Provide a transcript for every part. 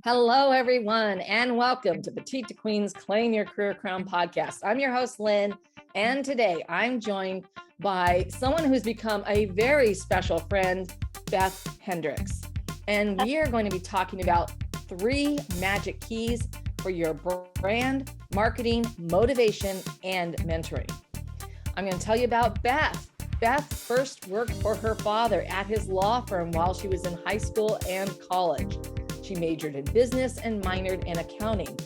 Hello, everyone, and welcome to Petite to Queen's Claim Your Career Crown podcast. I'm your host, Lynn, and today I'm joined by someone who's become a very special friend, Beth Hendricks. And we are going to be talking about 3 magic keys for your brand, marketing, motivation, and mentoring. I'm going to tell you about Beth. Beth first worked for her father at his law firm while she was in high school and college. She majored in business and minored in accounting.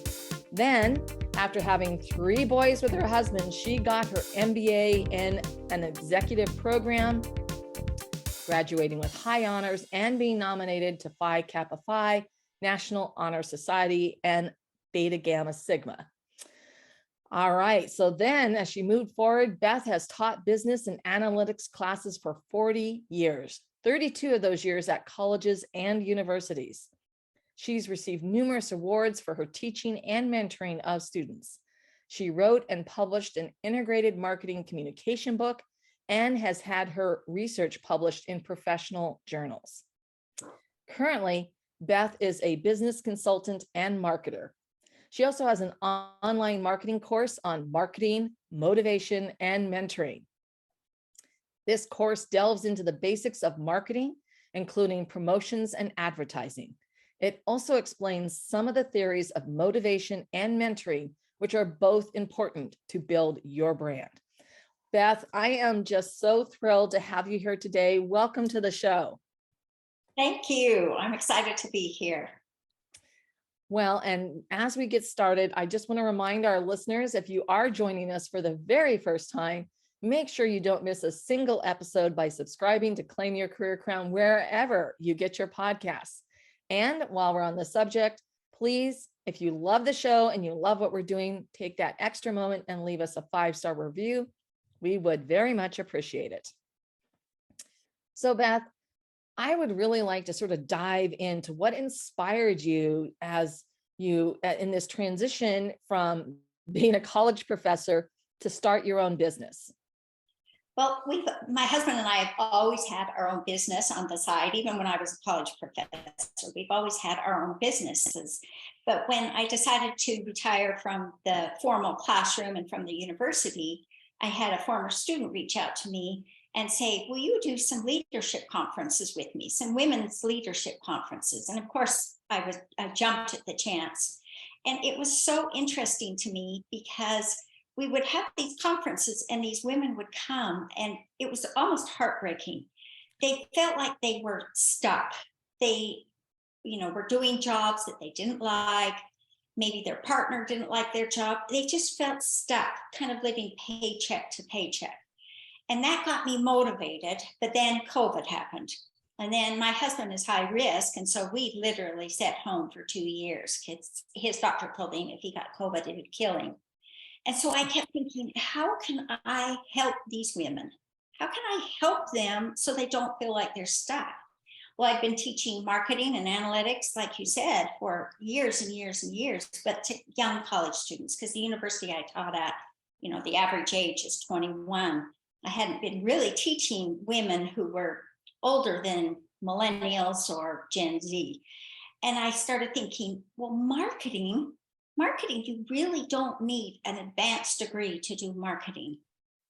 Then, after having 3 boys with her husband, she got her MBA in an executive program, graduating with high honors and being nominated to Phi Kappa Phi, National Honor Society, and Beta Gamma Sigma. All right, so then as she moved forward, Beth has taught business and analytics classes for 40 years, 32 of those years at colleges and universities. She's received numerous awards for her teaching and mentoring of students. She wrote and published an integrated marketing communication book and has had her research published in professional journals. Currently, Beth is a business consultant and marketer. She also has an online marketing course on marketing, motivation, and mentoring. This course delves into the basics of marketing, including promotions and advertising. It also explains some of the theories of motivation and mentoring, which are both important to build your brand. Beth, I am just so thrilled to have you here today. Welcome to the show. Thank you. I'm excited to be here. Well, and as we get started, I just want to remind our listeners, if you are joining us for the very first time, make sure you don't miss a single episode by subscribing to Claim Your Career Crown wherever you get your podcasts. And while we're on the subject, please, if you love the show and you love what we're doing, take that extra moment and leave us a 5-star review. We would very much appreciate it. So Beth, I would really like to sort of dive into what inspired you as you in this transition from being a college professor to start your own business. Well, my husband and I have always had our own business on the side, even when I was a college professor. We've always had our own businesses. But when I decided to retire from the formal classroom and from the university, I had a former student reach out to me and say, will you do some leadership conferences with me, some women's leadership conferences? And of course, I jumped at the chance. And it was so interesting to me because we would have these conferences and these women would come, and it was almost heartbreaking. They felt like they were stuck. They, were doing jobs that they didn't like. Maybe their partner didn't like their job. They just felt stuck, kind of living paycheck to paycheck. And that got me motivated. But then COVID happened. And then my husband is high risk. And so we literally sat home for 2 years. His doctor told him if he got COVID, it would kill him. And so I kept thinking, how can I help these women? How can I help them so they don't feel like they're stuck? Well, I've been teaching marketing and analytics, like you said, for years and years and years, but to young college students, because the university I taught at, the average age is 21. I hadn't been really teaching women who were older than millennials or Gen Z. And I started thinking, well, marketing, you really don't need an advanced degree to do marketing.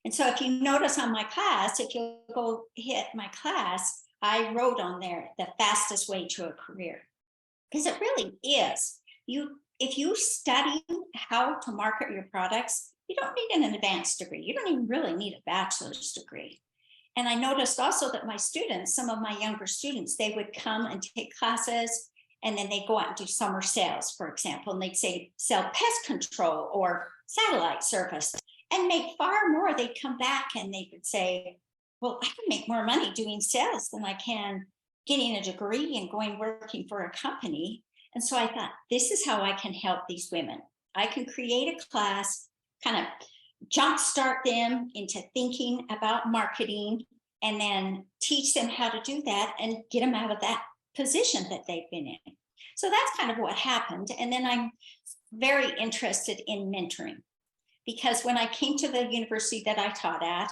And so if you notice on my class, if you go hit my class, I wrote on there the fastest way to a career, because it really is. If you study how to market your products, you don't need an advanced degree. You don't even really need a bachelor's degree. And I noticed also that my students, some of my younger students, they would come and take classes, and then they go out and do summer sales, for example, and they'd say sell pest control or satellite service and make far more. They'd come back and they would say, well, I can make more money doing sales than I can getting a degree and going working for a company. And so I thought, this is how I can help these women. I can create a class, kind of jumpstart them into thinking about marketing, and then teach them how to do that and get them out of that position that they've been in. So that's kind of what happened. And then I'm very interested in mentoring, because when I came to the university that I taught at,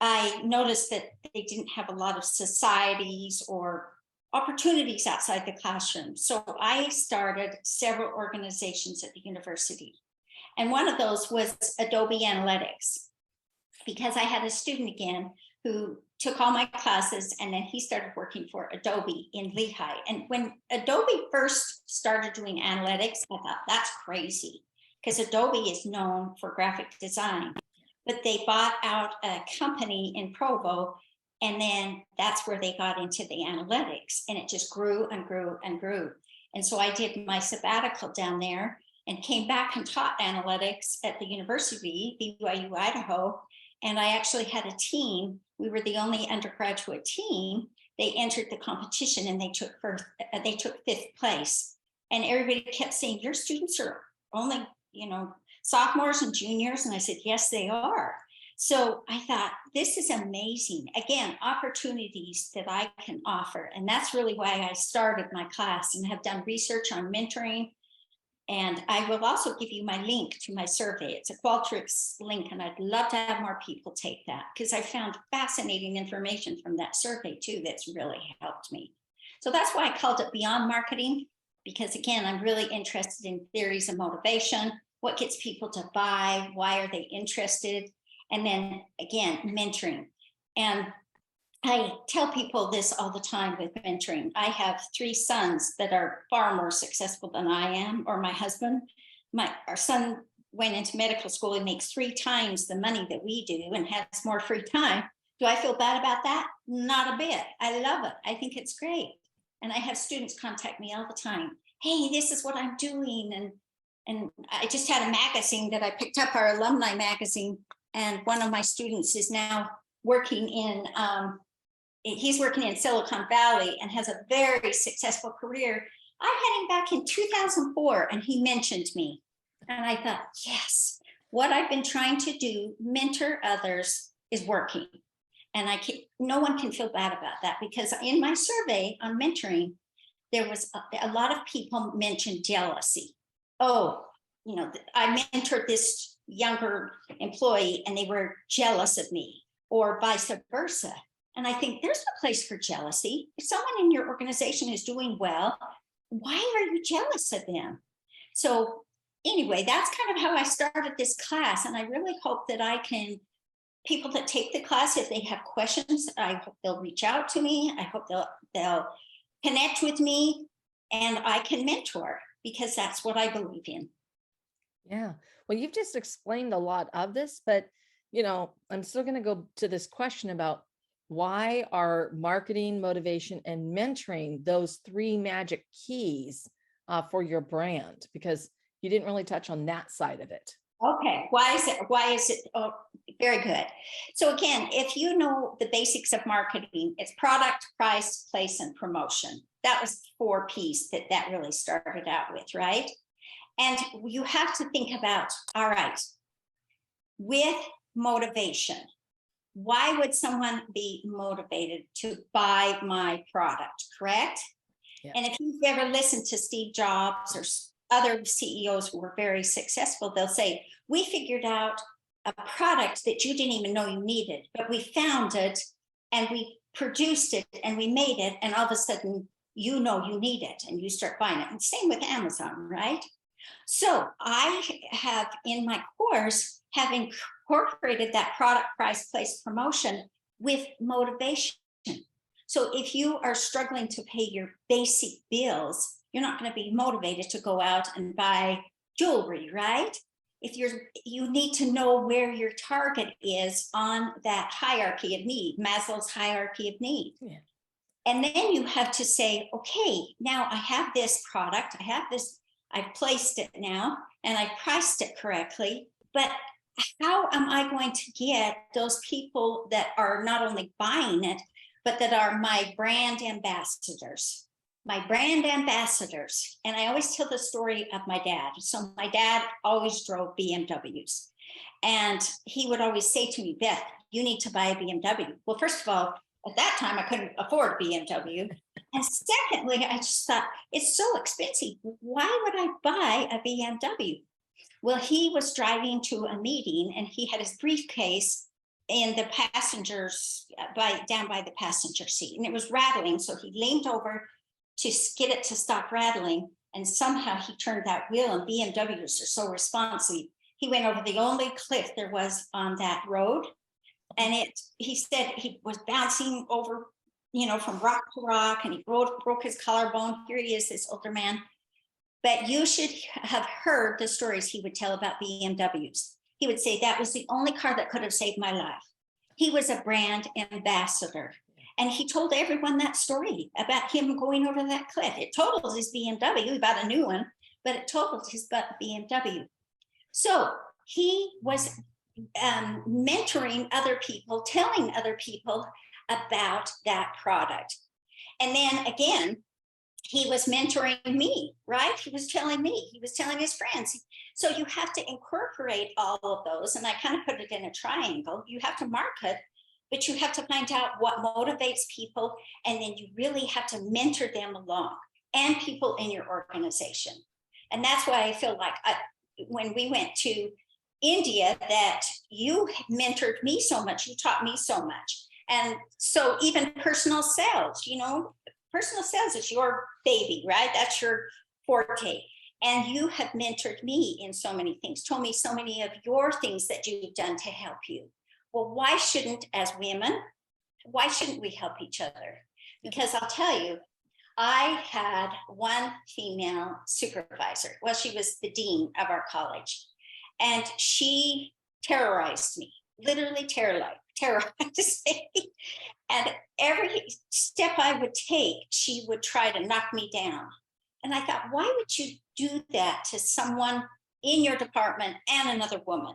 I noticed that they didn't have a lot of societies or opportunities outside the classroom. So I started several organizations at the university. And one of those was Adobe Analytics, because I had a student again who took all my classes, and then he started working for Adobe in Lehigh. And when Adobe first started doing analytics, I thought, that's crazy, because Adobe is known for graphic design. But they bought out a company in Provo, and then that's where they got into the analytics, and it just grew and grew and grew. And so I did my sabbatical down there and came back and taught analytics at the University, BYU, Idaho. And I actually had a team. We were the only undergraduate team. They entered the competition and they took fifth place. And everybody kept saying, your students are only, sophomores and juniors. And I said, yes, they are. So I thought, this is amazing. Again, opportunities that I can offer. And that's really why I started my class and have done research on mentoring. And I will also give you my link to my survey. It's a Qualtrics link, and I'd love to have more people take that, because I found fascinating information from that survey too that's really helped me. So that's why I called it Beyond Marketing, because again, I'm really interested in theories of motivation, what gets people to buy, why are they interested, and then again, mentoring. And I tell people this all the time with mentoring. I have 3 sons that are far more successful than I am, or my husband. Our son went into medical school and makes 3 times the money that we do and has more free time. Do I feel bad about that? Not a bit. I love it. I think it's great. And I have students contact me all the time. Hey, this is what I'm doing. And I just had a magazine that I picked up, our alumni magazine. And one of my students is now working he's working in Silicon Valley and has a very successful career. I had him back in 2004 and he mentioned me. And I thought, yes, what I've been trying to do, mentor others, is working. And no one can feel bad about that, because in my survey on mentoring, there was a lot of people mentioned jealousy. Oh, I mentored this younger employee and they were jealous of me, or vice versa. And I think there's no place for jealousy. If someone in your organization is doing well, why are you jealous of them? So anyway, that's kind of how I started this class. And I really hope that people that take the class, if they have questions, I hope they'll reach out to me. I hope they'll connect with me and I can mentor, because that's what I believe in. Yeah. Well, you've just explained a lot of this, but I'm still going to go to this question about why are marketing, motivation, and mentoring those 3 magic keys for your brand? Because you didn't really touch on that side of it. Okay. Why is it? Oh, very good. So again, if you know the basics of marketing, it's product, price, place, and promotion. That was 4 P's that really started out with, right? And you have to think about, all right, with motivation, why would someone be motivated to buy my product, correct? Yeah. And if you've ever listened to Steve Jobs or other CEOs who were very successful, they'll say, we figured out a product that you didn't even know you needed, but we found it and we produced it and we made it, and all of a sudden you need it and you start buying it. And same with Amazon, right? So I have in my course have incorporated that product, price, place, promotion with motivation. So if you are struggling to pay your basic bills, you're not going to be motivated to go out and buy jewelry, right? If you need to know where your target is on that hierarchy of need, Maslow's hierarchy of need. Yeah. And then you have to say, okay, now I have this product, I've placed it now, and I've priced it correctly, but how am I going to get those people that are not only buying it, but that are my brand ambassadors? My brand ambassadors. And I always tell the story of my dad. So my dad always drove BMWs. And he would always say to me, Beth, you need to buy a BMW. Well, first of all, at that time, I couldn't afford a BMW. And secondly, I just thought, it's so expensive. Why would I buy a BMW? Well, he was driving to a meeting and he had his briefcase in the passengers down by the passenger seat, and it was rattling. So he leaned over to get it to stop rattling, and somehow he turned that wheel, and BMWs are so responsive. He went over the only cliff there was on that road, and he said he was bouncing over, from rock to rock, and he broke his collarbone. Here he is, this older man. But you should have heard the stories he would tell about BMWs. He would say that was the only car that could have saved my life. He was a brand ambassador. And he told everyone that story about him going over that cliff. It totaled his BMW. He bought a new one, but it totaled his BMW. So he was mentoring other people, telling other people about that product. And then again, he was mentoring me, right? He was telling me, he was telling his friends. So you have to incorporate all of those. And I kind of put it in a triangle. You have to market, but you have to find out what motivates people. And then you really have to mentor them along, and people in your organization. And that's why I feel like when we went to India, that you mentored me so much, you taught me so much. And so even personal sales, personal sales is your baby, right? That's your forte. And you have mentored me in so many things, told me so many of your things that you've done to help you. Well, why shouldn't, as women, why shouldn't we help each other? Because I'll tell you, I had one female supervisor. Well, she was the dean of our college, and she terrorized me, literally terrorized me. And every step I would take, she would try to knock me down. And I thought, why would you do that to someone in your department and another woman?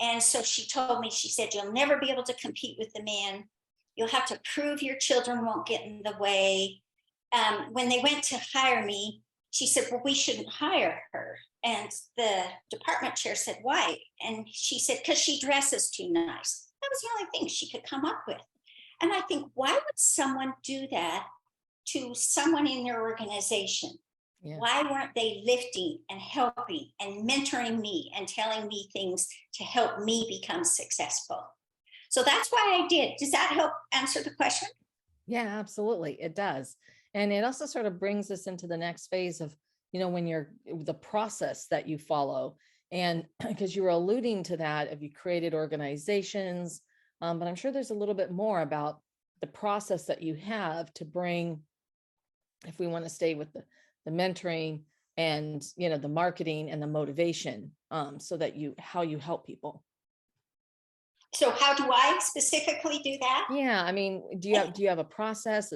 And so she told me, she said, you'll never be able to compete with the men. You'll have to prove your children won't get in the way. When they went to hire me, she said, well, we shouldn't hire her. And the department chair said, why? And she said, because she dresses too nice. That was the only thing she could come up with. And I think, why would someone do that to someone in their organization? Yeah. Why weren't they lifting and helping and mentoring me and telling me things to help me become successful? So that's why I did. Does that help answer the question? Yeah, absolutely. It does. And it also sort of brings us into the next phase of, when you're the process that you follow. And because you were alluding to that, if you created organizations, but I'm sure there's a little bit more about the process that you have to bring, if we want to stay with the mentoring and, the marketing and the motivation, so that how you help people. So how do I specifically do that? Yeah. I mean, do you have a process?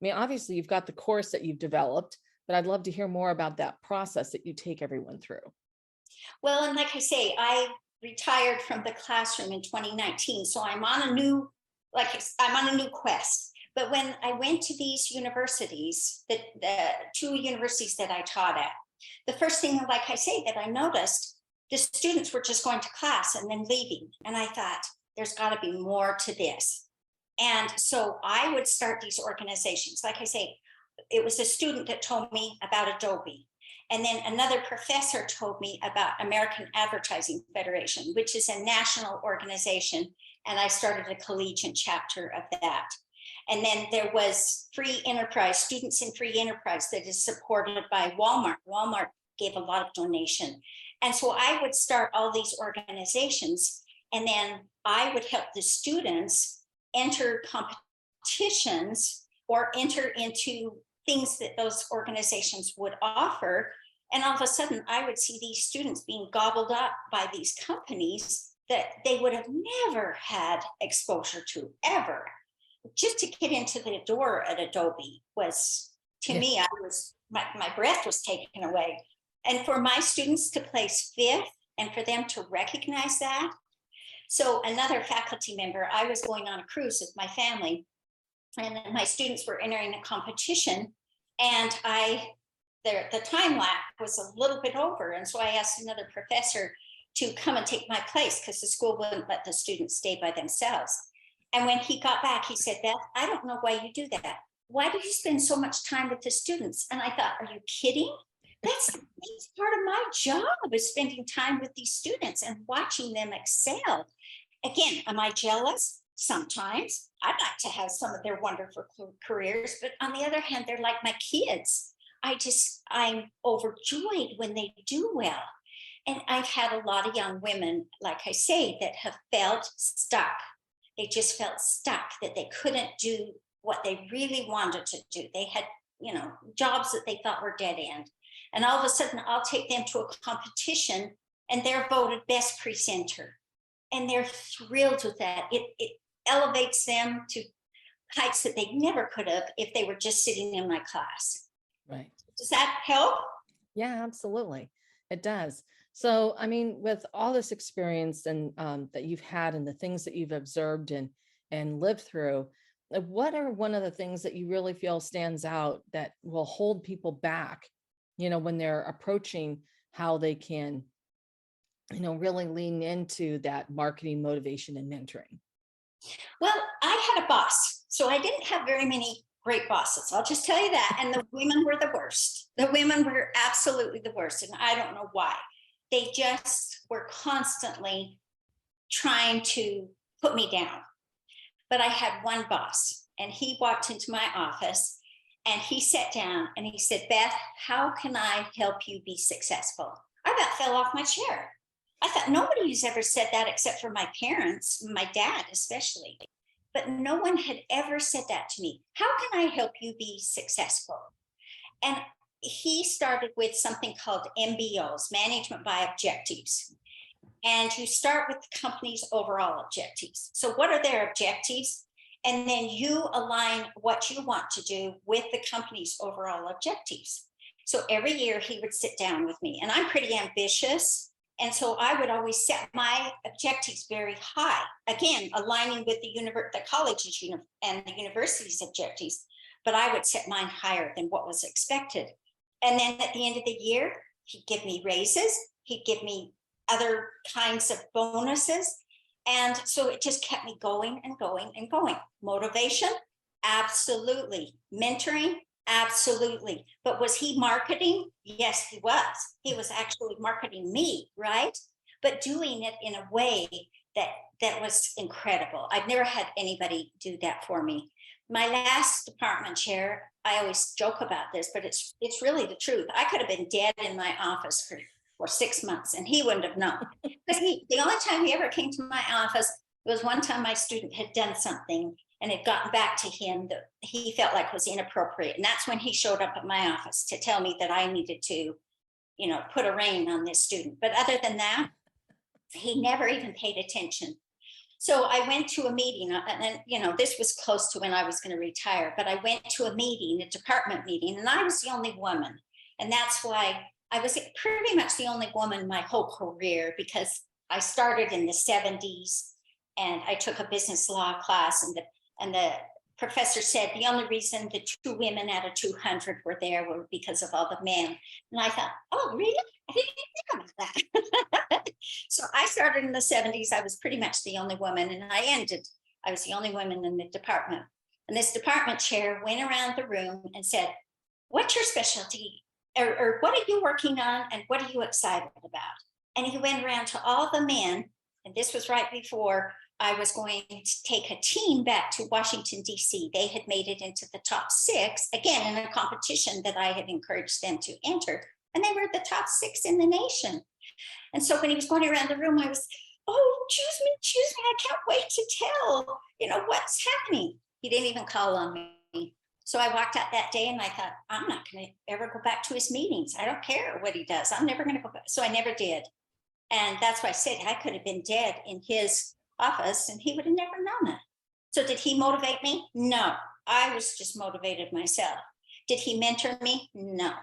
Obviously you've got the course that you've developed, but I'd love to hear more about that process that you take everyone through. Well, and like I say, I retired from the classroom in 2019. So I'm on a new quest. But when I went to these universities, the two universities that I taught at, the first thing, like I say, that I noticed, the students were just going to class and then leaving. And I thought, there's got to be more to this. And so I would start these organizations. Like I say, it was a student that told me about Adobe. And then another professor told me about American Advertising Federation, which is a national organization. And I started a collegiate chapter of that. And then there was free enterprise, students in free enterprise, that is supported by Walmart. Walmart gave a lot of donation. And so I would start all these organizations, and then I would help the students enter competitions or enter into things that those organizations would offer. And all of a sudden, I would see these students being gobbled up by these companies that they would have never had exposure to, ever. Just to get into the door at Adobe was, to me, my breath was taken away. And for my students to place fifth and for them to recognize that. So another faculty member, I was going on a cruise with my family, and my students were entering a competition, and the time lap was a little bit over. And so I asked another professor to come and take my place, because the school wouldn't let the students stay by themselves. And when he got back, he said, Beth, I don't know why you do that. Why do you spend so much time with the students? And I thought, are you kidding? That's part of my job, is spending time with these students and watching them excel. Again, am I jealous? Sometimes. I'd like to have some of their wonderful careers, but on the other hand, they're like my kids. I'm overjoyed when they do well. And I've had a lot of young women, like I say, that have felt stuck. They just felt stuck, that they couldn't do what they really wanted to do. They had, jobs that they thought were dead end. And all of a sudden, I'll take them to a competition and they're voted best presenter. And they're thrilled with that. It elevates them to heights that they never could have if they were just sitting in my class. Right. Does that help? Yeah, absolutely. It does. So, I mean, with all this experience and that you've had and the things that you've observed and lived through, what are one of the things that you really feel stands out that will hold people back, when they're approaching how they can, really lean into that marketing, motivation, and mentoring? Well, I had a boss, so I didn't have very many great bosses. I'll just tell you that. And the women were the worst. The women were absolutely the worst. And I don't know why. They just were constantly trying to put me down. But I had one boss, and he walked into my office and he sat down and he said, Beth, how can I help you be successful? I about fell off my chair. I thought nobody's ever said that except for my parents, my dad especially. But no one had ever said that to me. How can I help you be successful? And he started with something called MBOs, Management by Objectives. And you start with the company's overall objectives. So what are their objectives? And then you align what you want to do with the company's overall objectives. So every year he would sit down with me, and I'm pretty ambitious. And so I would always set my objectives very high, again, aligning with the college's and the university's objectives, but I would set mine higher than what was expected. And then at the end of the year, he'd give me raises, he'd give me other kinds of bonuses. And so it just kept me going and going and going. Motivation, absolutely. Mentoring, absolutely. But was he marketing? Yes, he was. He was actually marketing me, right? But doing it in a way that was incredible. I've never had anybody do that for me. My last department chair, I always joke about this, but it's really the truth. I could have been dead in my office for 6 months and he wouldn't have known. Because the only time he ever came to my office was one time my student had done something and had gotten back to him that he felt like was inappropriate. And that's when he showed up at my office to tell me that I needed to, put a rein on this student. But other than that, he never even paid attention. So I went to a meeting, and this was close to when I was going to retire, but I went to a meeting, a department meeting, and I was the only woman. And that's why I was pretty much the only woman my whole career, because I started in the 70s and I took a business law class, and the professor said the only reason the 2 women out of 200 were there were because of all the men. And I thought, oh, really? I didn't even think about that. So I started in the 70s. I was pretty much the only woman, and I was the only woman in the department. And this department chair went around the room and said, what's your specialty? Or what are you working on? And what are you excited about? And he went around to all the men. And this was right before I was going to take a team back to Washington, D.C. They had made it into the top 6, again, in a competition that I had encouraged them to enter. And they were the top 6 in the nation. And so when he was going around the room, I was, oh, choose me. I can't wait to tell, what's happening. He didn't even call on me. So I walked out that day and I thought, I'm not going to ever go back to his meetings. I don't care what he does. I'm never going to go back. So I never did. And that's why I said I could have been dead in his office and he would have never known it. So did he motivate me? No, I was just motivated myself. Did he mentor me? No.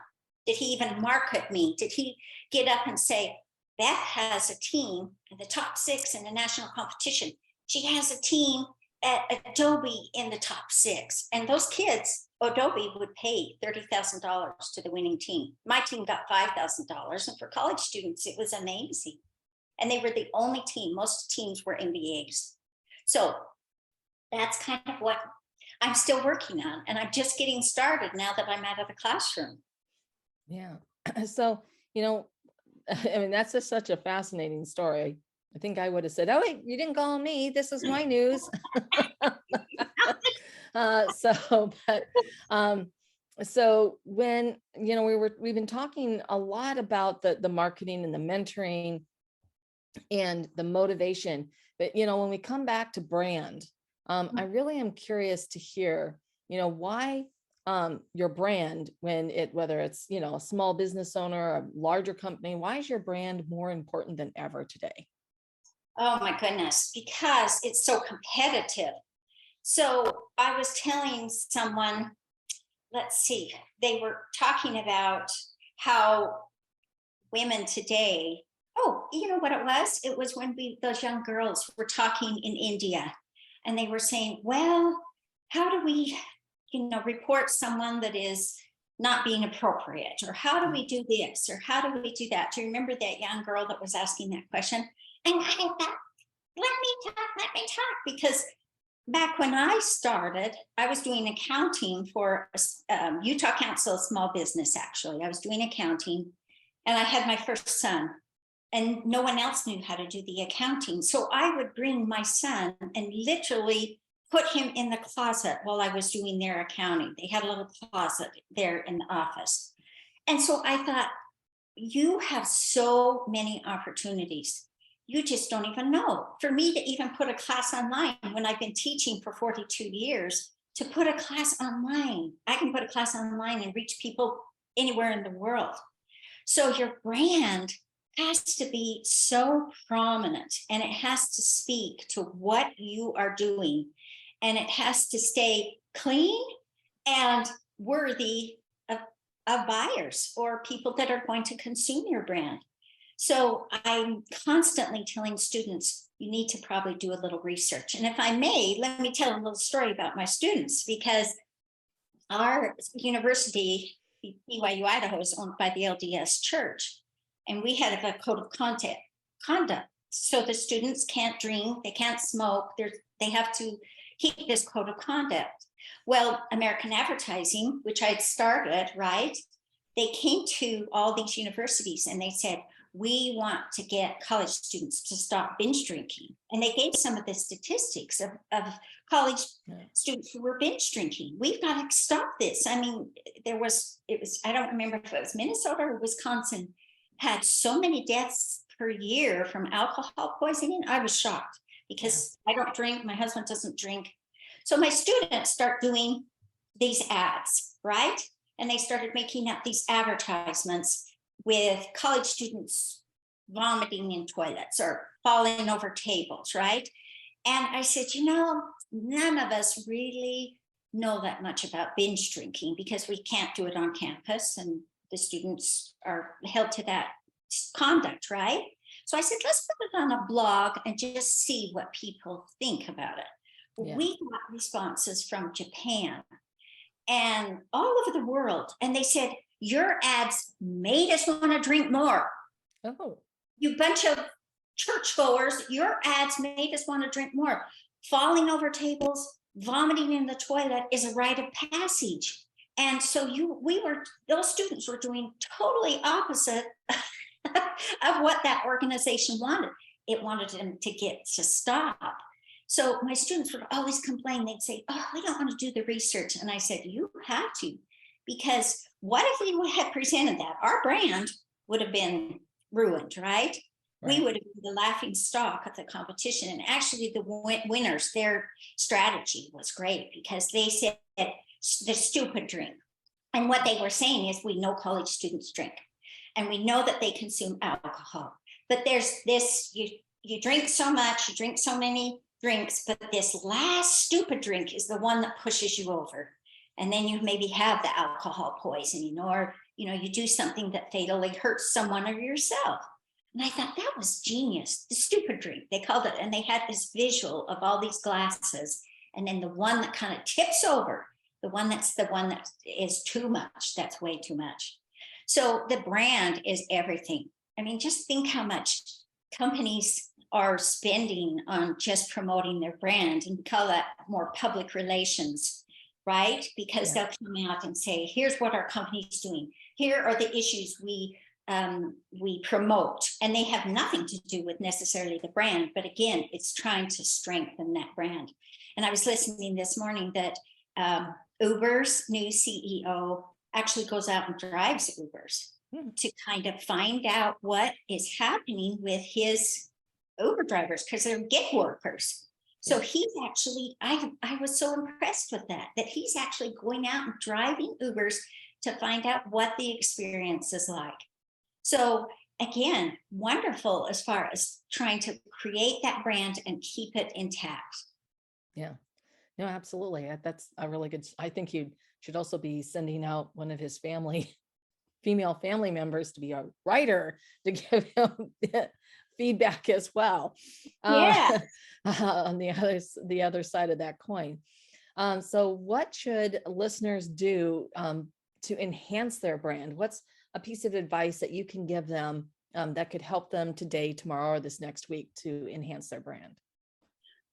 Did he even market me? Did he get up and say, Beth has a team in the top 6 in the national competition. She has a team at Adobe in the top 6. And those kids, Adobe would pay $30,000 to the winning team. My team got $5,000. And for college students, it was amazing. And they were the only team. Most teams were MBAs. So that's kind of what I'm still working on. And I'm just getting started now that I'm out of the classroom. Yeah. So, I mean, that's just such a fascinating story. I think I would have said, oh, wait, you didn't call me. This is my news. So when, we've been talking a lot about the marketing and the mentoring and the motivation, but, when we come back to brand, I really am curious to hear, why your brand, whether it's, a small business owner, a larger company, why is your brand more important than ever today? Oh my goodness, because it's so competitive. So I was telling someone, let's see, they were talking about how women today, oh, you know what it was? It was when those young girls were talking in India, and they were saying, well, how do we, report someone that is not being appropriate? Or how do we do this? Or how do we do that? Do you remember that young girl that was asking that question? And I thought, let me talk, because back when I started, I was doing accounting for Utah Council of Small Business, actually. I was doing accounting, and I had my first son, and no one else knew how to do the accounting. So I would bring my son and literally put him in the closet while I was doing their accounting. They had a little closet there in the office. And so I thought, you have so many opportunities. You just don't even know. For me to even put a class online, when I've been teaching for 42 years, to put a class online, I can put a class online and reach people anywhere in the world. So your brand has to be so prominent, and it has to speak to what you are doing, and it has to stay clean and worthy of buyers or people that are going to consume your brand. So I'm constantly telling students, you need to probably do a little research. And if I may, let me tell a little story about my students, because our university, BYU Idaho, is owned by the LDS Church. And we had a code of conduct. So the students can't drink, they can't smoke, they have to keep this code of conduct. Well, American Advertising, which I had started, right? They came to all these universities and they said, we want to get college students to stop binge drinking. And they gave some of the statistics of college students who were binge drinking. We've got to stop this. I mean, I don't remember if it was Minnesota or Wisconsin, had so many deaths per year from alcohol poisoning. I was shocked, because I don't drink, my husband doesn't drink. So my students start doing these ads, right? And they started making up these advertisements with college students vomiting in toilets or falling over tables, right? And I said, none of us really know that much about binge drinking, because we can't do it on campus and the students are held to that conduct, right? So I said, let's put it on a blog and just see what people think about it. Yeah. We got responses from Japan and all over the world. And they said, your ads made us want to drink more. Oh. You bunch of churchgoers, your ads made us want to drink more. Falling over tables, vomiting in the toilet is a rite of passage. And so those students were doing totally opposite of what that organization wanted. It wanted them to get to stop. So my students would always complain. They'd say, oh, we don't want to do the research. And I said, you have to, because what if we had presented that? Our brand would have been ruined, right? We would have been the laughing stock of the competition. And actually the winners, their strategy was great, because they said the stupid drink. And what they were saying is, we know college students drink and we know that they consume alcohol, but there's this, you drink so much, you drink so many drinks, but this last stupid drink is the one that pushes you over. And then you maybe have the alcohol poisoning, or, you do something that fatally hurts someone or yourself. And I thought that was genius. The stupid drink, they called it. And they had this visual of all these glasses. And then the one that kind of tips over, the one that is too much, that's way too much. So the brand is everything. I mean, just think how much companies are spending on just promoting their brand, and we call that more public relations, right? Because they'll come out and say, here's what our company's doing. Here are the issues we we promote, and they have nothing to do with necessarily the brand, but again, it's trying to strengthen that brand. And I was listening this morning that Uber's new CEO actually goes out and drives Ubers to kind of find out what is happening with his Uber drivers, because they're gig workers. So he's actually, I was so impressed with that he's actually going out and driving Ubers to find out what the experience is like. So again, wonderful as far as trying to create that brand and keep it intact. Yeah, no, absolutely. That's a really good, I think you should also be sending out one of his female family members to be a writer to give him feedback as well. Yeah. On the other side of that coin. So what should listeners do to enhance their brand? What's a piece of advice that you can give them that could help them today, tomorrow, or this next week to enhance their brand?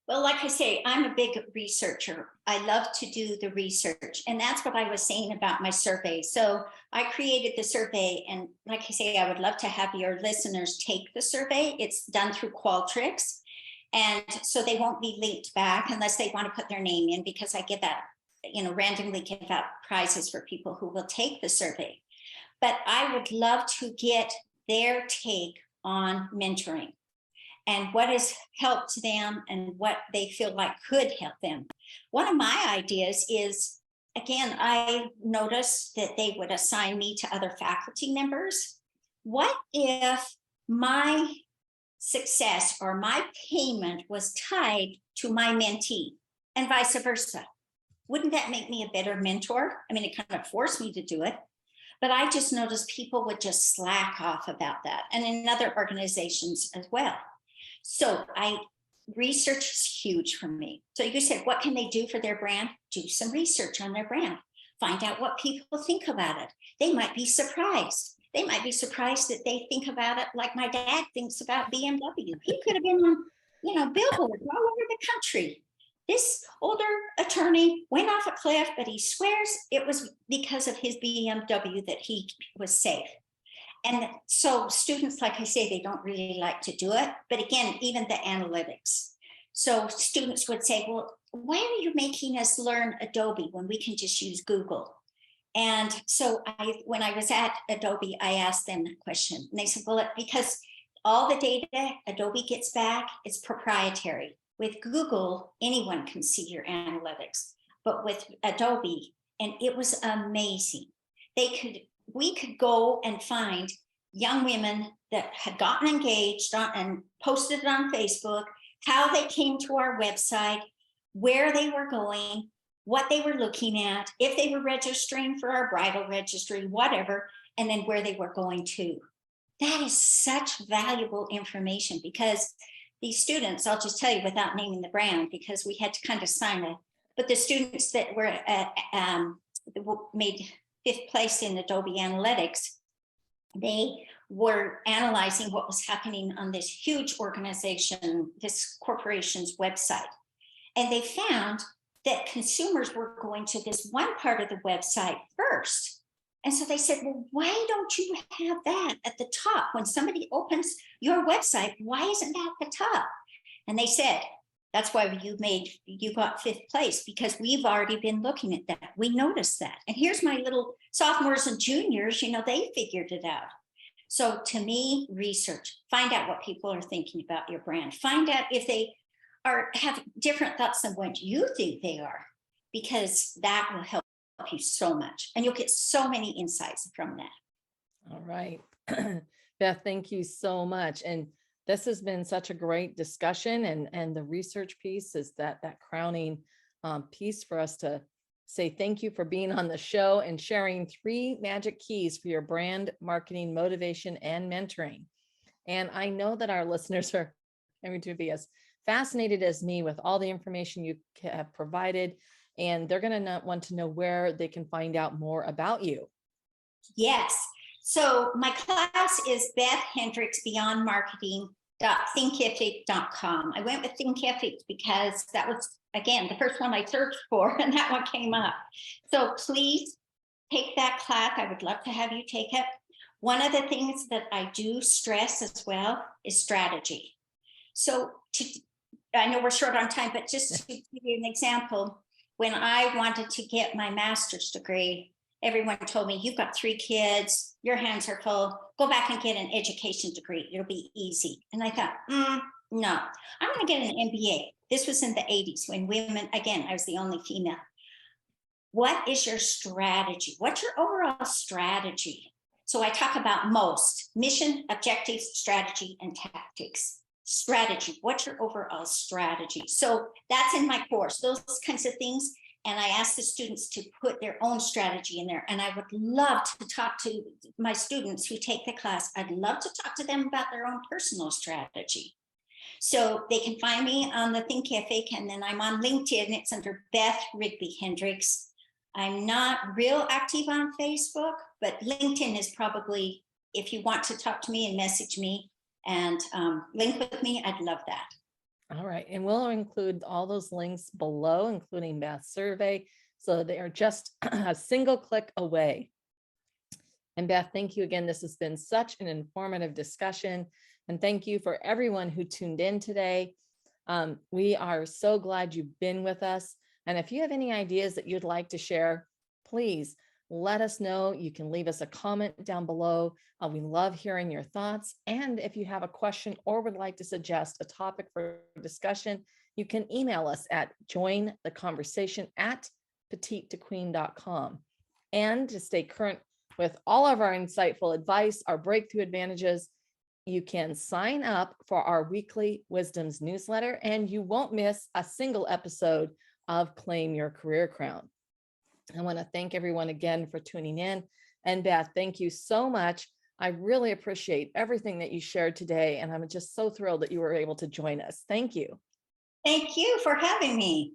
Well, like I say, I'm a big researcher. I love to do the research. And that's what I was saying about my survey. So I created the survey. And like I say, I would love to have your listeners take the survey. It's done through Qualtrics. And so they won't be linked back unless they want to put their name in, because I give out, randomly give out prizes for people who will take the survey. But I would love to get their take on mentoring and what has helped them and what they feel like could help them. One of my ideas is, again, I noticed that they would assign me to other faculty members. What if my success or my payment was tied to my mentee and vice versa? Wouldn't that make me a better mentor? I mean, it kind of forced me to do it, but I just noticed people would just slack off about that, and in other organizations as well. So research is huge for me. So you said, what can they do for their brand? Do some research on their brand. Find out what people think about it. They might be surprised. They might be surprised that they think about it like my dad thinks about BMW. He could have been on, billboards all over the country. This older attorney went off a cliff, but he swears it was because of his BMW that he was safe. And so students, like I say, they don't really like to do it. But again, even the analytics. So students would say, well, why are you making us learn Adobe when we can just use Google? And so when I was at Adobe, I asked them that question. And they said, well, because all the data Adobe gets back is proprietary. With Google, anyone can see your analytics. But with Adobe, and it was amazing. We could go and find young women that had gotten engaged and posted it on Facebook, how they came to our website, where they were going, what they were looking at, if they were registering for our bridal registry, whatever, and then where they were going to. That is such valuable information, because these students, I'll just tell you without naming the brand, because we had to kind of sign it, but the students that were made 5th place in Adobe Analytics, they were analyzing what was happening on this huge organization, this corporation's website. And they found that consumers were going to this one part of the website first. And so they said, well, why don't you have that at the top? When somebody opens your website, why isn't that at the top? And they said, that's why you got 5th place, because we've already been looking at that. We noticed that. And here's my little sophomores and juniors, they figured it out. So to me, research, find out what people are thinking about your brand. Find out if they have different thoughts than what you think they are, because that will help you so much. And you'll get so many insights from that. All right. Beth, thank you so much. And this has been such a great discussion, and the research piece is that crowning piece for us to say thank you for being on the show and sharing 3 magic keys for your brand marketing, motivation, and mentoring. And I know that our listeners are going to be as fascinated as me with all the information you have provided, and they're going to want to know where they can find out more about you. Yes. So my class is Beth Hendricks Beyond Marketing thinkific.com. I went with Thinkific because that was, again, the first one I searched for, and that one came up. So please take that class. I would love to have you take it. One of the things that I do stress as well is strategy. So I know we're short on time, but just to give you an example, when I wanted to get my master's degree, everyone told me, you've got 3 kids, your hands are full, go back and get an education degree. It'll be easy. And I thought, no, I'm going to get an MBA. This was in the 80s when women, again, I was the only female. What is your strategy? What's your overall strategy? So I talk about most: mission, objectives, strategy, and tactics. Strategy. What's your overall strategy? So that's in my course, those kinds of things. And I ask the students to put their own strategy in there. And I would love to talk to my students who take the class. I'd love to talk to them about their own personal strategy. So they can find me on the Think Cafe, and then I'm on LinkedIn. It's under Beth Hendricks. I'm not real active on Facebook, but LinkedIn is probably, if you want to talk to me and message me and link with me, I'd love that. All right. And we'll include all those links below, including Beth's survey, so they are just a single click away. And Beth, thank you again. This has been such an informative discussion. And thank you for everyone who tuned in today. We are so glad you've been with us. And if you have any ideas that you'd like to share, please let us know. You can leave us a comment down below. We love hearing your thoughts. And if you have a question or would like to suggest a topic for discussion, you can email us at jointheconversation@petitetoqueen.com. And to stay current with all of our insightful advice, our breakthrough advantages, you can sign up for our weekly Wisdoms newsletter, and you won't miss a single episode of Claim Your Career Crown. I want to thank everyone again for tuning in. And Beth, thank you so much. I really appreciate everything that you shared today. And I'm just so thrilled that you were able to join us. Thank you. Thank you for having me.